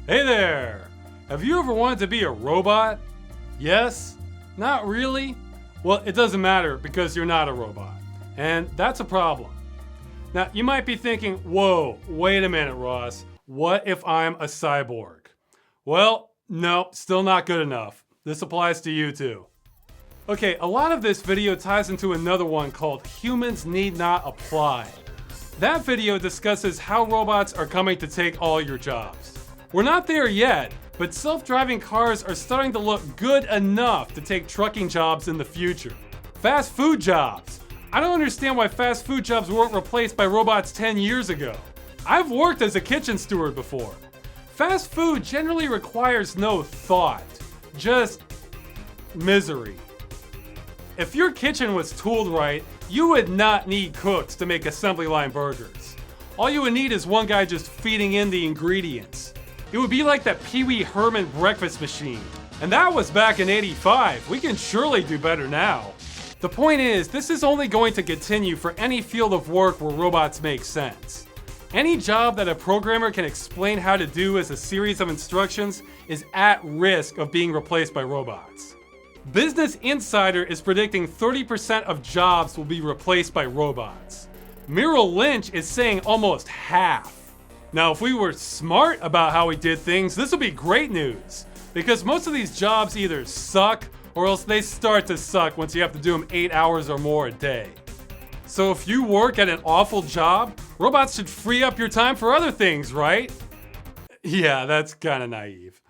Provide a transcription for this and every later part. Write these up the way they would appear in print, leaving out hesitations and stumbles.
Hey there! Have you ever wanted to be a robot? Yes? Not really? Well, it doesn't matter because you're not a robot. And that's a problem. Now, you might be thinking, whoa, wait a minute, Ross. What if I'm a cyborg? Well, no, still not good enough. This applies to you too. Okay, a lot of this video ties into another one called Humans Need Not Apply. That video discusses how robots are coming to take all your jobs. We're not there yet, but self-driving cars are starting to look good enough to take trucking jobs in the future. Fast food jobs. I don't understand why fast food jobs weren't replaced by robots 10 years ago. I've worked as a kitchen steward before. Fast food generally requires no thought, just misery. If your kitchen was tooled right, you would not need cooks to make assembly line burgers. All you would need is one guy just feeding in the ingredients. It would be like that Pee Wee Herman breakfast machine. And that was back in '85. We can surely do better now. The point is, this is only going to continue for any field of work where robots make sense. Any job that a programmer can explain how to do as a series of instructions is at risk of being replaced by robots. Business Insider is predicting 30% of jobs will be replaced by robots. Merrill Lynch is saying almost half. Now, if we were smart about how we did things, this would be great news, because most of these jobs either suck or else they start to suck once you have to do them 8 hours or more a day. So if you work at an awful job, robots should free up your time for other things, right? Yeah, that's kind of naive.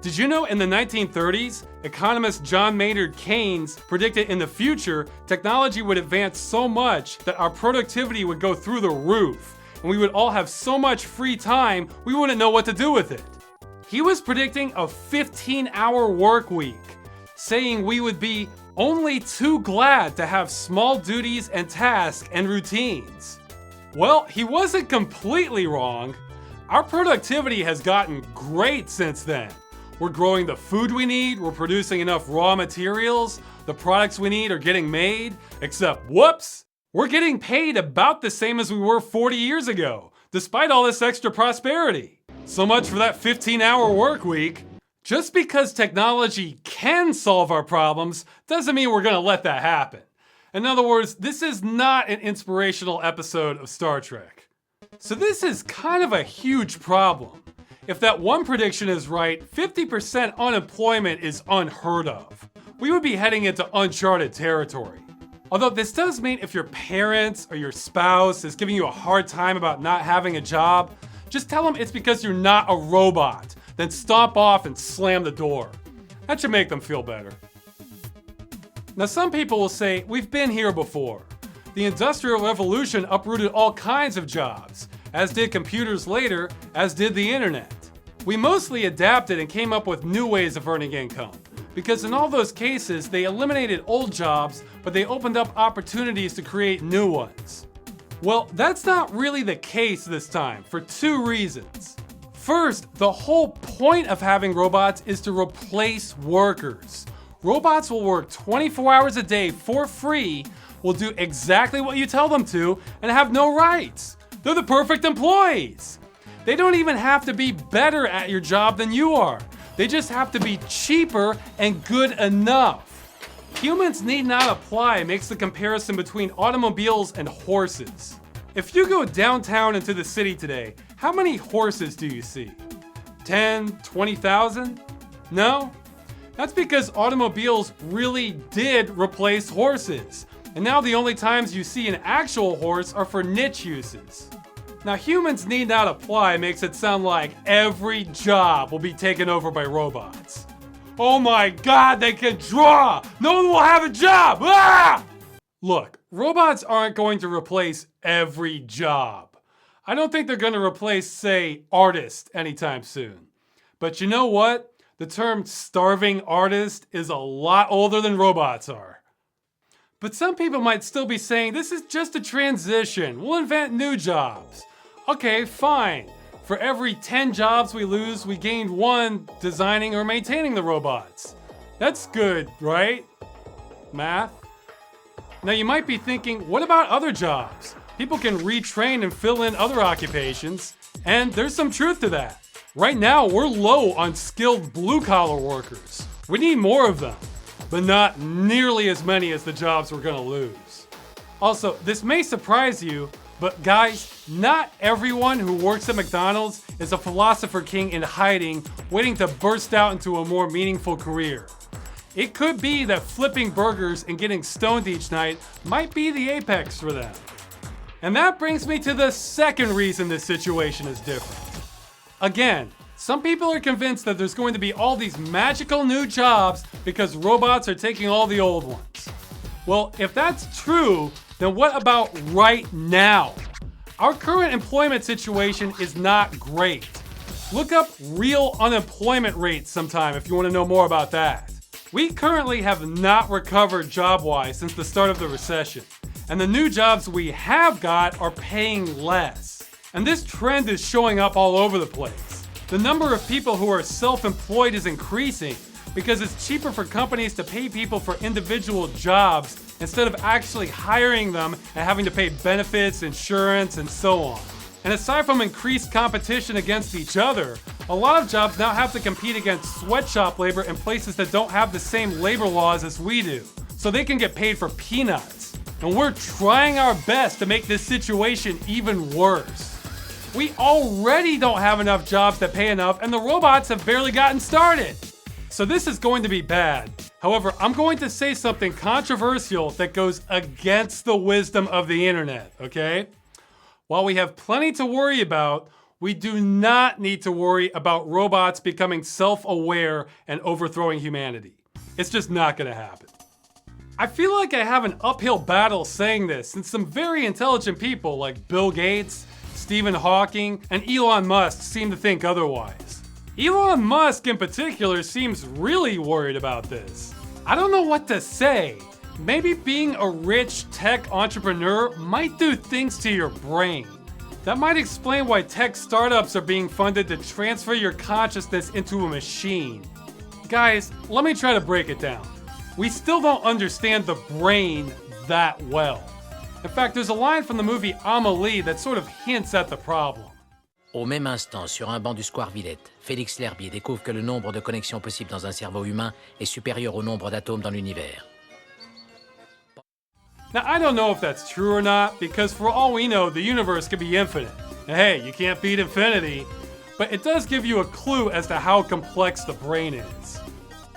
Did you know in the 1930s, economist John Maynard Keynes predicted in the future technology would advance so much that our productivity would go through the roof, and we would all have so much free time we wouldn't know what to do with it. He was predicting a 15-hour work week, saying we would be only too glad to have small duties and tasks and routines. Well, he wasn't completely wrong. Our productivity has gotten great since then. We're growing the food we need, we're producing enough raw materials, the products we need are getting made, except whoops! We're getting paid about the same as we were 40 years ago, despite all this extra prosperity. So much for that 15-hour work week. Just because technology can solve our problems doesn't mean we're gonna let that happen. In other words, this is not an inspirational episode of Star Trek. So this is kind of a huge problem. If that one prediction is right, 50% unemployment is unheard of. We would be heading into uncharted territory. Although this does mean if your parents or your spouse is giving you a hard time about not having a job, just tell them it's because you're not a robot. Then stomp off and slam the door. That should make them feel better. Now, some people will say, we've been here before. The Industrial Revolution uprooted all kinds of jobs, as did computers later, as did the internet. We mostly adapted and came up with new ways of earning income, because in all those cases, they eliminated old jobs, but they opened up opportunities to create new ones. Well, that's not really the case this time, for two reasons. First, the whole point of having robots is to replace workers. Robots will work 24 hours a day for free, will do exactly what you tell them to, and have no rights. They're the perfect employees. They don't even have to be better at your job than you are. They just have to be cheaper and good enough. Humans Need Not Apply makes the comparison between automobiles and horses. If you go downtown into the city today, how many horses do you see? 10, 20,000? No? That's because automobiles really did replace horses. And now the only times you see an actual horse are for niche uses. Now, Humans Need Not Apply makes it sound like every job will be taken over by robots. Oh my God, they can draw! No one will have a job! Ah! Look, robots aren't going to replace every job. I don't think they're going to replace, say, artists anytime soon. But you know what? The term starving artist is a lot older than robots are. But some people might still be saying this is just a transition. We'll invent new jobs. Okay, fine. For every 10 jobs we lose, we gained 1 designing or maintaining the robots. That's good, right? Math? Now you might be thinking, what about other jobs? People can retrain and fill in other occupations, and there's some truth to that. Right now, we're low on skilled blue-collar workers. We need more of them, but not nearly as many as the jobs we're gonna lose. Also, this may surprise you, but guys, not everyone who works at McDonald's is a philosopher king in hiding, waiting to burst out into a more meaningful career. It could be that flipping burgers and getting stoned each night might be the apex for them. And that brings me to the second reason this situation is different. Again, some people are convinced that there's going to be all these magical new jobs because robots are taking all the old ones. Well, if that's true, then what about right now? Our current employment situation is not great. Look up real unemployment rates sometime if you want to know more about that. We currently have not recovered job-wise since the start of the recession, and the new jobs we have got are paying less. And this trend is showing up all over the place. The number of people who are self-employed is increasing because it's cheaper for companies to pay people for individual jobs instead of actually hiring them and having to pay benefits, insurance, and so on. And aside from increased competition against each other, a lot of jobs now have to compete against sweatshop labor in places that don't have the same labor laws as we do, so they can get paid for peanuts. And we're trying our best to make this situation even worse. We already don't have enough jobs that pay enough, and the robots have barely gotten started. So this is going to be bad. However, I'm going to say something controversial that goes against the wisdom of the internet, okay? While we have plenty to worry about, we do not need to worry about robots becoming self-aware and overthrowing humanity. It's just not gonna happen. I feel like I have an uphill battle saying this since some very intelligent people like Bill Gates, Stephen Hawking, and Elon Musk seem to think otherwise. Elon Musk in particular seems really worried about this. I don't know what to say. Maybe being a rich tech entrepreneur might do things to your brain. That might explain why tech startups are being funded to transfer your consciousness into a machine. Guys, let me try to break it down. We still don't understand the brain that well. In fact, there's a line from the movie Amélie that sort of hints at the problem. Au même instant, sur un banc du square Villette, Félix L'Herbier découvre que le nombre de connexions possibles dans un cerveau humain est supérieur au nombre d'atomes dans l'univers. Now, I don't know if that's true or not, because for all we know, the universe could be infinite. And hey, you can't beat infinity, but it does give you a clue as to how complex the brain is.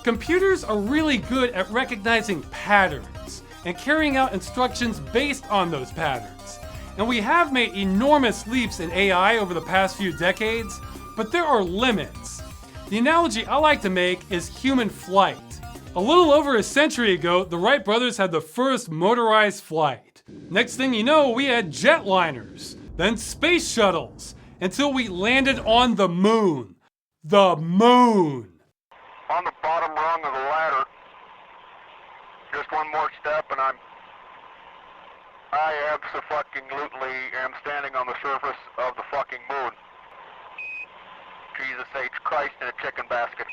Computers are really good at recognizing patterns and carrying out instructions based on those patterns. And we have made enormous leaps in AI over the past few decades, but there are limits. The analogy I like to make is human flight. A little over a century ago, the Wright brothers had the first motorized flight. Next thing you know, we had jetliners, then space shuttles, until we landed on the moon. The moon! On the bottom rung of the ladder. Just one more step and I abso-fucking-lutely am standing on the surface of the fucking moon. Jesus H. Christ in a chicken basket.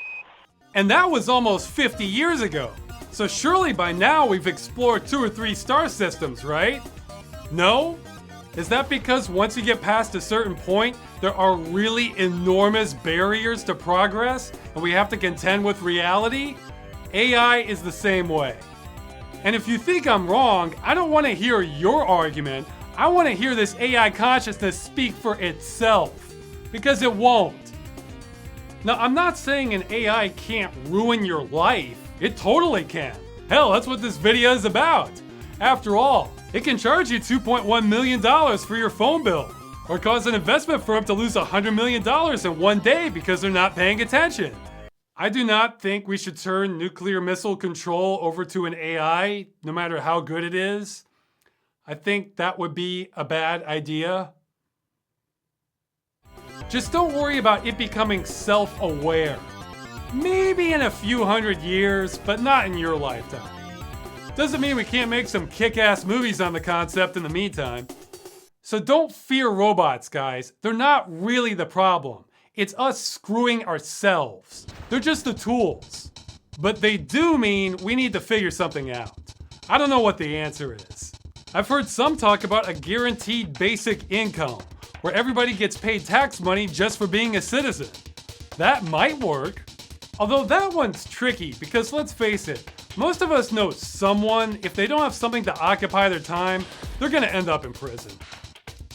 And that was almost 50 years ago. So surely by now we've explored 2 or 3 star systems, right? No? Is that because once you get past a certain point, there are really enormous barriers to progress and we have to contend with reality? AI is the same way. And if you think I'm wrong, I don't want to hear your argument. I want to hear this AI consciousness speak for itself. Because it won't. Now, I'm not saying an AI can't ruin your life. It totally can. Hell, that's what this video is about. After all, it can charge you $2.1 million for your phone bill, or cause an investment firm to lose $100 million in one day because they're not paying attention. I do not think we should turn nuclear missile control over to an AI, no matter how good it is. I think that would be a bad idea. Just don't worry about it becoming self-aware. Maybe in a few hundred years, but not in your lifetime. Doesn't mean we can't make some kick-ass movies on the concept in the meantime. So don't fear robots, guys. They're not really the problem. It's us screwing ourselves. They're just the tools. But they do mean we need to figure something out. I don't know what the answer is. I've heard some talk about a guaranteed basic income, where everybody gets paid tax money just for being a citizen. That might work. Although that one's tricky because let's face it, most of us know someone, if they don't have something to occupy their time, they're gonna end up in prison.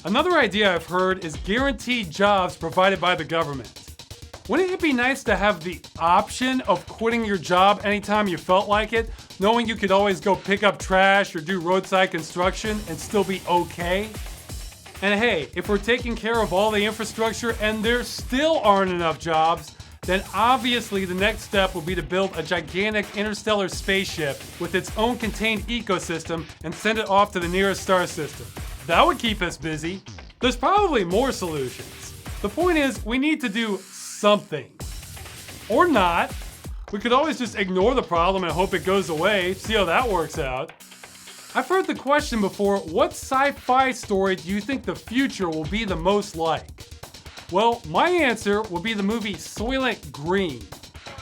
Another idea I've heard is guaranteed jobs provided by the government. Wouldn't it be nice to have the option of quitting your job anytime you felt like it, knowing you could always go pick up trash or do roadside construction and still be okay? And hey, if we're taking care of all the infrastructure and there still aren't enough jobs, then obviously the next step will be to build a gigantic interstellar spaceship with its own contained ecosystem and send it off to the nearest star system. That would keep us busy. There's probably more solutions. The point is, we need to do something. Or not. We could always just ignore the problem and hope it goes away, see how that works out. I've heard the question before, what sci-fi story do you think the future will be the most like? Well, my answer will be the movie Soylent Green.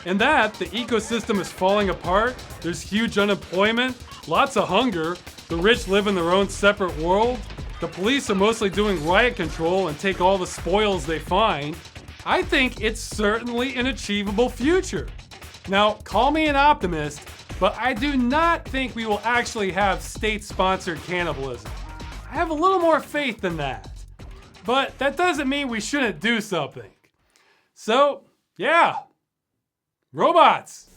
In that, the ecosystem is falling apart, there's huge unemployment, lots of hunger, the rich live in their own separate world, the police are mostly doing riot control and take all the spoils they find. I think it's certainly an achievable future. Now, call me an optimist, but I do not think we will actually have state-sponsored cannibalism. I have a little more faith than that. But that doesn't mean we shouldn't do something. So, yeah, robots.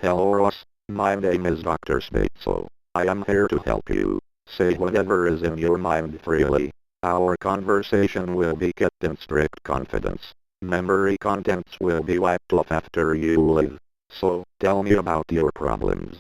Hello Ross, my name is Dr. Spatzel. I am here to help you. Say whatever is in your mind freely. Our conversation will be kept in strict confidence. Memory contents will be wiped off after you leave. So, tell me about your problems.